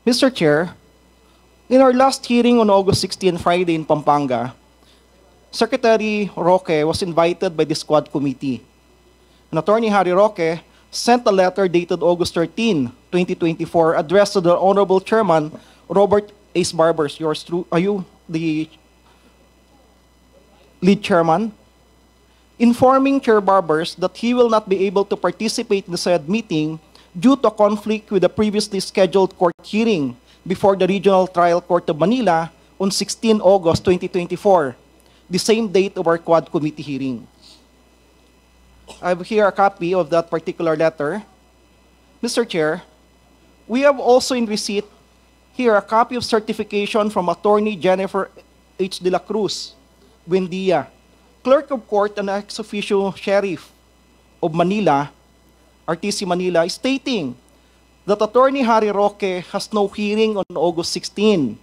Mr. Chair, in our last hearing on August 16, Friday in Pampanga, Secretary Roque was invited by the squad committee. And Attorney Harry Roque sent a letter dated August 13, 2024, addressed to the Honorable Chairman, Robert Ace Barbers. Yours true. Are you the lead chairman? Informing Chair Barbers that he will not be able to participate in the said meeting due to a conflict with the previously scheduled court hearing before the Regional Trial Court of Manila on 16 August 2024, the same date of our Quad Committee hearing. I have here a copy of that particular letter. Mr. Chair, we have also in receipt here a copy of certification from Attorney Jennifer H. de la Cruz, Buendia, Clerk of Court and ex-officio Sheriff of Manila, RTC Manila, stating that Attorney Harry Roque has no hearing on August 16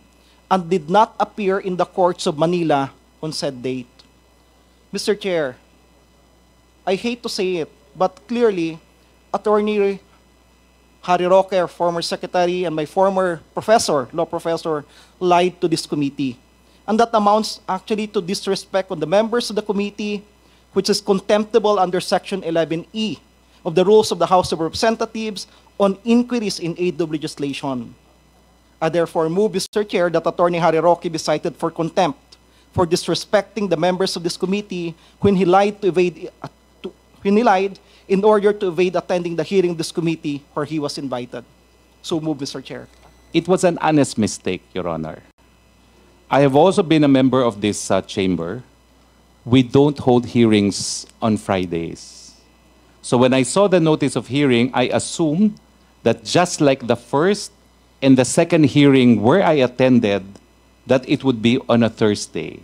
and did not appear in the courts of Manila on said date. Mr. Chair, I hate to say it, but clearly, Attorney Harry Roque, our former secretary, and my former professor, law professor, lied to this committee. And that amounts actually to disrespect on the members of the committee, which is contemptible under Section 11E of the Rules of the House of Representatives on inquiries in aid of legislation. I therefore move, Mr. Chair, that Attorney Harry Roque be cited for contempt for disrespecting the members of this committee when he lied in order to evade attending the hearing of this committee where he was invited. So move, Mr. Chair. It was an honest mistake, Your Honor. I have also been a member of this chamber. We don't hold hearings on Fridays. So when I saw the notice of hearing, I assumed that just like the first and the second hearing where I attended, that it would be on a Thursday.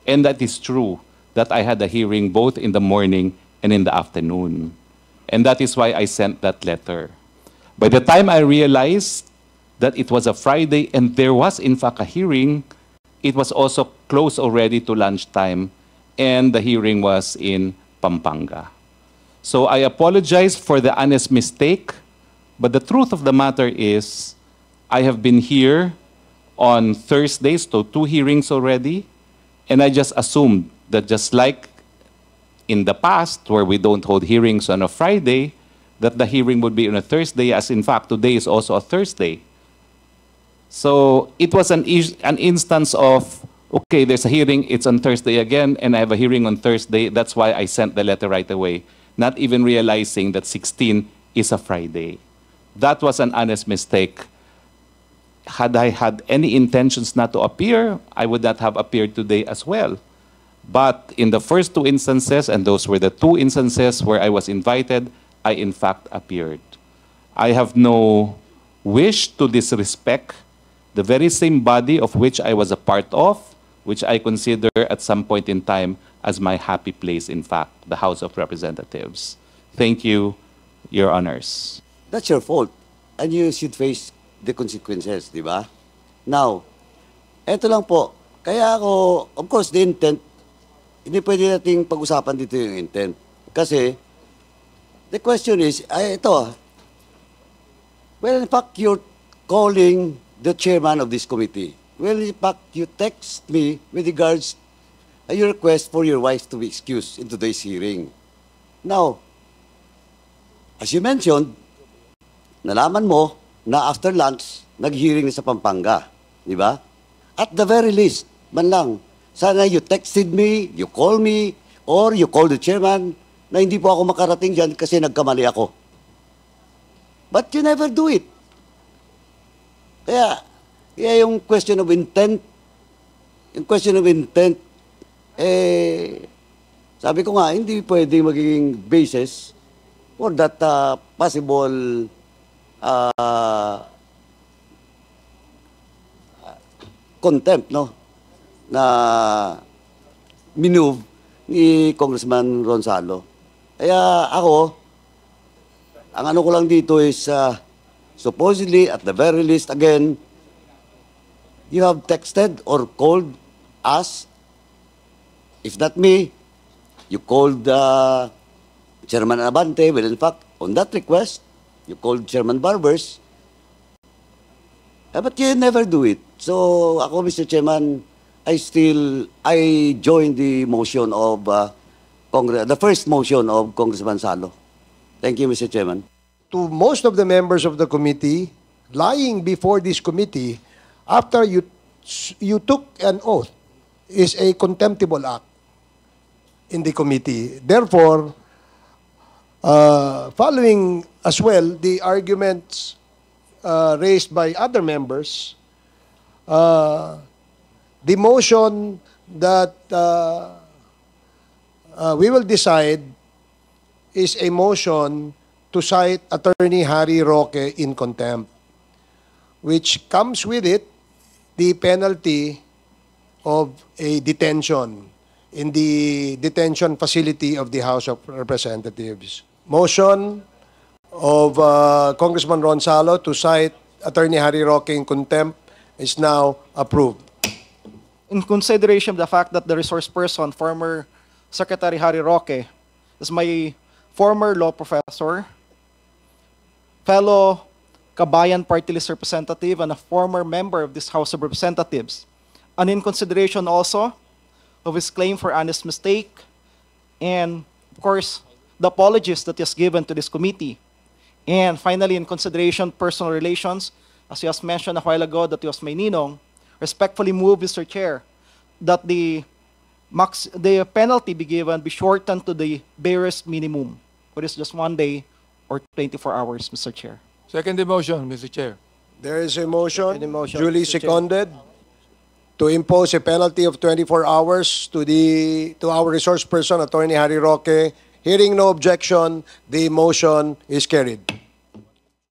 And that is true, that I had a hearing both in the morning and in the afternoon. And that is why I sent that letter. By the time I realized that it was a Friday and there was in fact a hearing, it was also close already to lunchtime, and the hearing was in Pampanga. So I apologize for the honest mistake, but the truth of the matter is I have been here on Thursdays, so 2 hearings already, and I just assumed that just like in the past, where we don't hold hearings on a Friday, that the hearing would be on a Thursday, as in fact today is also a Thursday. So it was an instance of, okay, there's a hearing, it's on Thursday again, and I have a hearing on Thursday. That's why I sent the letter right away, not even realizing that 16 is a Friday. That was an honest mistake. Had I had any intentions not to appear, I would not have appeared today as well. But in the first 2 instances, and those were the 2 instances where I was invited, I in fact appeared. I have no wish to disrespect the very same body of which I was a part of, which I consider at some point in time as my happy place, in fact, the House of Representatives. Thank you, Your Honors. That's your fault, and you should face the consequences, di ba? Now, eto lang po, kaya ako, of course, the intent, hindi pwede nating pag-usapan dito yung intent. Kasi, the question is, well, in fact, you're calling the chairman of this committee. Well, in fact, you text me with regards to your request for your wife to be excused in today's hearing. Now, as you mentioned, nalaman mo na after lunch, nag-hearing sa Pampanga. Di ba? At the very least, man lang, sana you texted me, you call me, or you call the chairman na hindi po ako makarating dyan kasi nagkamali ako. But you never do it. Kaya yung question of intent, sabi ko nga, hindi pwede magiging basis for that possible contempt, no? Na minove ni Congressman Ronzalo. Kaya ako, ang ano ko lang dito is supposedly, at the very least, again, you have texted or called us. If not me, you called Chairman Abante. Well, in fact, on that request, you called Chairman Barbers. But you never do it. So ako, Mr. Chairman, I join the motion of the first motion of Congressman Salo. Thank you, Mr. Chairman. To most of the members of the committee, lying before this committee after you took an oath is a contemptible act in the committee. Therefore, following as well the arguments raised by other members, the motion that we will decide is a motion to cite Attorney Harry Roque in contempt, which comes with it the penalty of a detention in the detention facility of the House of Representatives. Motion of Congressman Ron Salo to cite Attorney Harry Roque in contempt is now approved. In consideration of the fact that the resource person, former Secretary Harry Roque, is my former law professor, fellow Kabayan Party List representative, and a former member of this House of Representatives. And in consideration also of his claim for honest mistake, and of course, the apologies that he has given to this committee. And finally, in consideration of personal relations, as you has mentioned a while ago that he was my ninong, respectfully move, Mr. Chair, that the penalty be given be shortened to the barest minimum, which is just 1 day or 24 hours, Mr. Chair. Second motion, Mr. Chair. There is a motion, Second motion, duly Mr. Chair. seconded, to impose a penalty of 24 hours to our resource person, Attorney Harry Roque. Hearing no objection, the motion is carried.